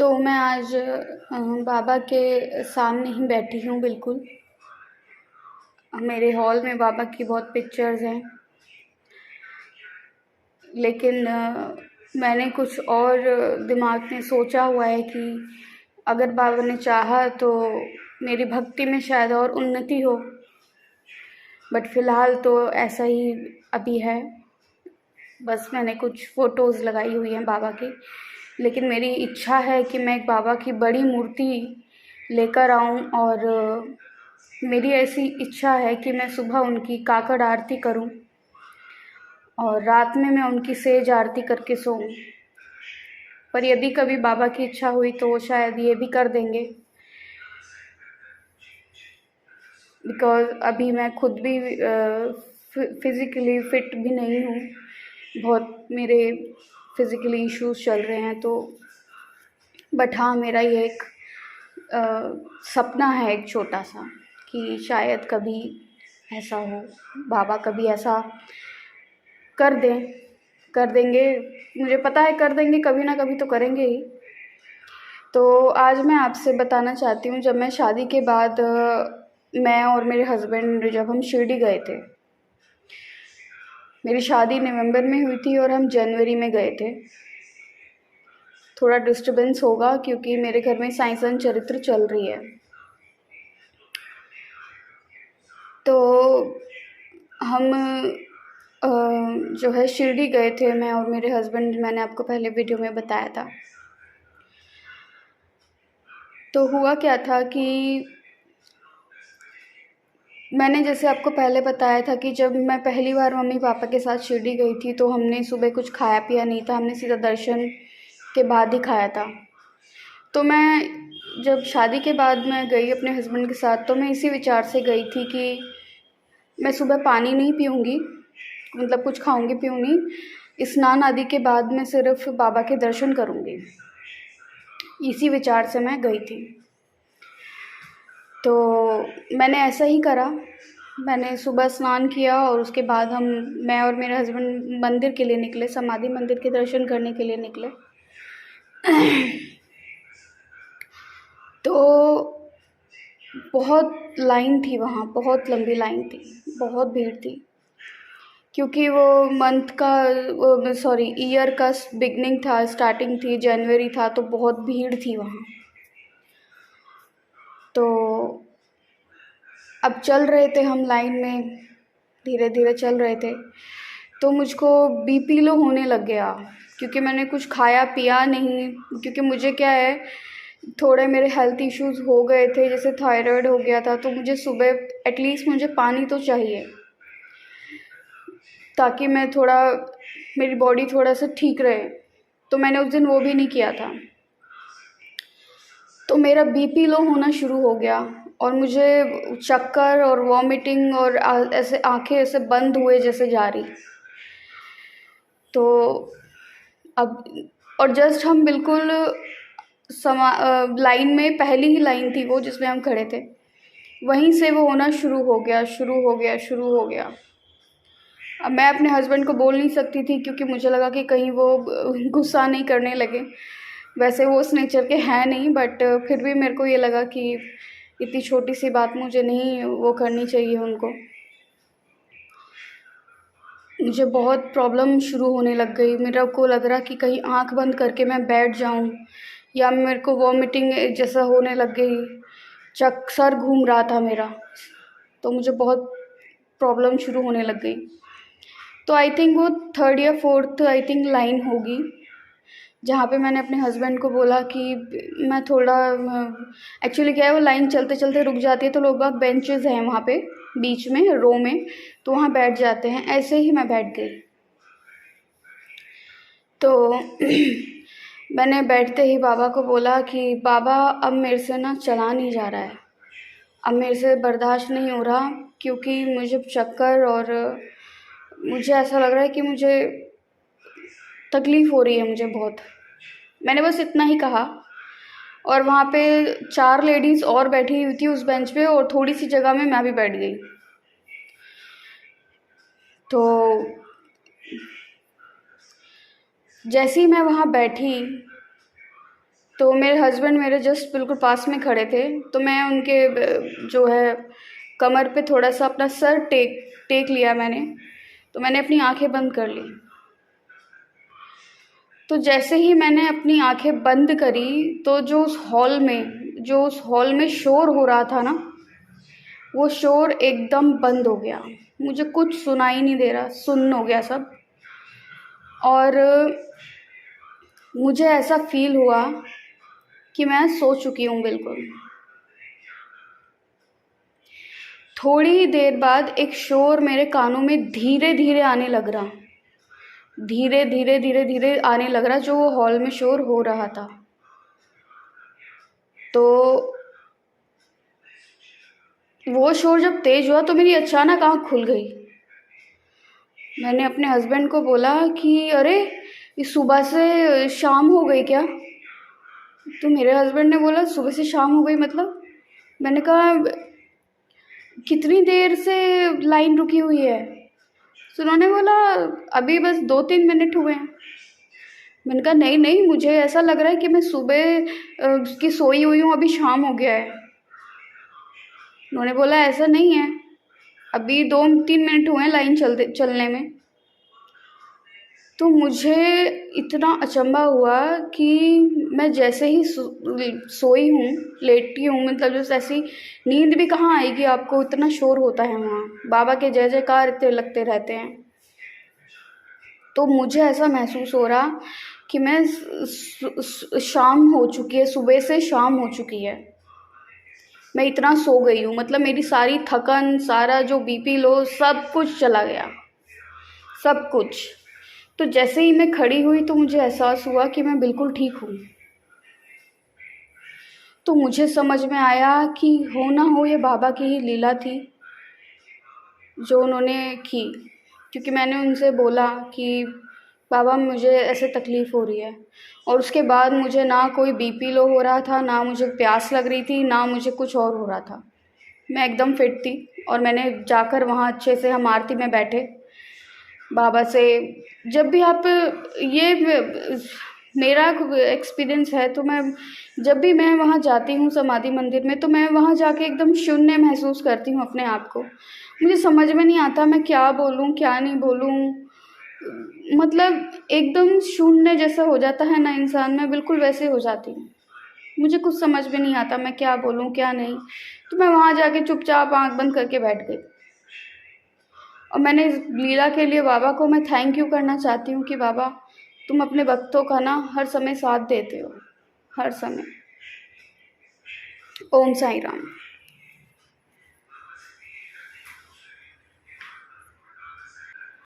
तो मैं आज बाबा के सामने ही बैठी हूँ बिल्कुल। मेरे हॉल में बाबा की बहुत पिक्चर्स हैं, लेकिन मैंने कुछ और दिमाग में सोचा हुआ है कि अगर बाबा ने चाहा तो मेरी भक्ति में शायद और उन्नति हो, बट फ़िलहाल तो ऐसा ही अभी है। बस मैंने कुछ फ़ोटोज़ लगाई हुई हैं बाबा की, लेकिन मेरी इच्छा है कि मैं एक बाबा की बड़ी मूर्ति लेकर आऊं, और मेरी ऐसी इच्छा है कि मैं सुबह उनकी काकड़ आरती करूं और रात में मैं उनकी सेज आरती करके सोऊं। पर यदि कभी बाबा की इच्छा हुई तो वो शायद ये भी कर देंगे, बिकॉज़ अभी मैं खुद भी फिज़िकली फ़िट भी नहीं हूँ। बहुत मेरे फिज़िकली इश्यूज़ चल रहे हैं, तो बट हाँ, मेरा ये एक सपना है एक छोटा-सा, कि शायद कभी ऐसा हो, बाबा कभी ऐसा कर देंगे। मुझे पता है कर देंगे, कभी ना कभी तो करेंगे ही। तो आज मैं आपसे बताना चाहती हूँ, जब मैं शादी के बाद मैं और मेरे हस्बैंड जब हम शिरडी गए थे। मेरी शादी नवंबर में हुई थी और हम जनवरी में गए थे। थोड़ा डिस्टर्बेंस होगा क्योंकि मेरे घर में साई संत चरित्र चल रही है। तो हम जो है शिरडी गए थे, मैं और मेरे हस्बैंड। मैंने आपको पहले वीडियो में बताया था। तो हुआ क्या था कि मैंने जैसे आपको पहले बताया था कि जब मैं पहली बार मम्मी पापा के साथ शिरडी गई थी तो हमने सुबह कुछ खाया पिया नहीं था, हमने सीधा दर्शन के बाद ही खाया था। तो मैं जब शादी के बाद मैं गई अपने हस्बैंड के साथ, तो मैं इसी विचार से गई थी कि मैं सुबह पानी नहीं पीऊँगी, मतलब कुछ खाऊँगी पीऊँगी, स्नान आदि के बाद मैं सिर्फ बाबा के दर्शन करूँगी। इसी विचार से मैं गई थी। तो मैंने ऐसा ही करा। मैंने सुबह स्नान किया और उसके बाद मैं और मेरे हस्बैंड मंदिर के लिए निकले, समाधि मंदिर के दर्शन करने के लिए निकले। तो बहुत लाइन थी वहाँ, बहुत लंबी लाइन थी, बहुत भीड़ थी, क्योंकि वो ईयर का बिगनिंग था, स्टार्टिंग थी, जनवरी था, तो बहुत भीड़ थी वहाँ। तो अब चल रहे थे हम लाइन में, धीरे धीरे चल रहे थे, तो मुझको बीपी लो होने लग गया, क्योंकि मैंने कुछ खाया पिया नहीं। क्योंकि मुझे क्या है, थोड़े मेरे हेल्थ इश्यूज़ हो गए थे, जैसे थायराइड हो गया था, तो मुझे सुबह एटलीस्ट मुझे पानी तो चाहिए, ताकि मेरी बॉडी थोड़ा सा ठीक रहे। तो मैंने उस दिन वो भी नहीं किया था, तो मेरा बीपी लो होना शुरू हो गया और मुझे चक्कर और वॉमिटिंग और ऐसे आंखें ऐसे बंद हुए जैसे जा रही। तो अब और जस्ट हम बिल्कुल लाइन में, पहली ही लाइन थी वो जिसमें हम खड़े थे, वहीं से वो होना शुरू हो गया। अब मैं अपने हस्बैंड को बोल नहीं सकती थी, क्योंकि मुझे लगा कि कहीं वो गुस्सा नहीं करने लगे। वैसे वो उस नेचर के हैं नहीं, बट फिर भी मेरे को ये लगा कि इतनी छोटी सी बात मुझे नहीं वो करनी चाहिए उनको। मुझे बहुत प्रॉब्लम शुरू होने लग गई। मेरे को लग रहा कि कहीं आँख बंद करके मैं बैठ जाऊँ, या मेरे को वॉमिटिंग जैसा होने लग गई, सर घूम रहा था मेरा, तो मुझे बहुत प्रॉब्लम शुरू होने लग गई। तो आई थिंक वो थर्ड या फोर्थ लाइन होगी, जहाँ पे मैंने अपने हस्बैंड को बोला कि मैं थोड़ा, एक्चुअली क्या है, वो लाइन चलते चलते रुक जाती है, तो लोग बाग बेंचेस हैं वहाँ पे बीच में रो में, तो वहाँ बैठ जाते हैं। ऐसे ही मैं बैठ गई। तो मैंने बैठते ही बाबा को बोला कि बाबा, अब मेरे से ना चला नहीं जा रहा है, अब मेरे से बर्दाश्त नहीं हो रहा, क्योंकि मुझे चक्कर और मुझे ऐसा लग रहा है कि मुझे तकलीफ़ हो रही है मुझे बहुत। मैंने बस इतना ही कहा, और वहाँ पे 4 लेडीज़ और बैठी हुई थी उस बेंच पे, और थोड़ी सी जगह में मैं भी बैठ गई। तो जैसे ही मैं वहाँ बैठी, तो मेरे हस्बैंड मेरे जस्ट बिल्कुल पास में खड़े थे, तो मैं उनके जो है कमर पे थोड़ा सा अपना सर टेक लिया मैंने, तो मैंने अपनी आंखें बंद कर ली। तो जैसे ही मैंने अपनी आंखें बंद करी तो जो उस हॉल में शोर हो रहा था ना, वो शोर एकदम बंद हो गया। मुझे कुछ सुनाई नहीं दे रहा, सुन्न हो गया सब। और मुझे ऐसा फील हुआ कि मैं सो चुकी हूँ बिल्कुल। थोड़ी देर बाद एक शोर मेरे कानों में धीरे धीरे आने लग रहा, धीरे धीरे धीरे धीरे आने लग रहा, जो वो हॉल में शोर हो रहा था। तो वो शोर जब तेज हुआ तो मेरी अचानक आँख खुल गई। मैंने अपने हस्बैंड को बोला कि अरे इस सुबह से शाम हो गई क्या? तो मेरे हस्बैंड ने बोला सुबह से शाम हो गई मतलब? मैंने कहा कितनी देर से लाइन रुकी हुई है? तो उन्होंने बोला अभी बस 2-3 मिनट हुए हैं। मैंने कहा नहीं नहीं, मुझे ऐसा लग रहा है कि मैं सुबह की सोई हुई हूँ, अभी शाम हो गया है। उन्होंने बोला ऐसा नहीं है, अभी 2-3 मिनट हुए हैं लाइन चलने में। तो मुझे इतना अचंभा हुआ कि मैं जैसे ही सोई हूँ, लेटी हूँ, मतलब जैसे ऐसी नींद भी कहाँ आएगी आपको, इतना शोर होता है वहाँ, बाबा के जय जयकार इतने लगते रहते हैं। तो मुझे ऐसा महसूस हो रहा कि मैं शाम हो चुकी है, सुबह से शाम हो चुकी है, मैं इतना सो गई हूँ, मतलब मेरी सारी थकन, सारा जो बीपी लो, सब कुछ चला गया, सब कुछ। तो जैसे ही मैं खड़ी हुई तो मुझे एहसास हुआ कि मैं बिल्कुल ठीक हूँ। तो मुझे समझ में आया कि हो ना हो ये बाबा की ही लीला थी जो उन्होंने की, क्योंकि मैंने उनसे बोला कि बाबा मुझे ऐसे तकलीफ़ हो रही है, और उसके बाद मुझे ना कोई बीपी लो हो रहा था, ना मुझे प्यास लग रही थी, ना मुझे कुछ और हो रहा था, मैं एकदम फिट थी। और मैंने जाकर वहाँ अच्छे से हम आरती में बैठे बाबा से। जब भी आप ये मेरा एक्सपीरियंस है, तो मैं जब भी मैं वहाँ जाती हूँ समाधि मंदिर में, तो मैं वहाँ जाके एकदम शून्य महसूस करती हूँ अपने आप को। मुझे समझ में नहीं आता मैं क्या बोलूँ क्या नहीं बोलूँ, मतलब एकदम शून्य जैसा हो जाता है ना इंसान, मैं बिल्कुल वैसे हो जाती हूँ। मुझे कुछ समझ में नहीं आता मैं क्या बोलूँ क्या नहीं। तो मैं वहाँ जाके चुपचाप आँख बंद करके बैठ गई। और मैंने इस लीला के लिए बाबा को मैं थैंक यू करना चाहती हूँ कि बाबा तुम अपने भक्तों का ना हर समय साथ देते हो, हर समय। ओम साई राम।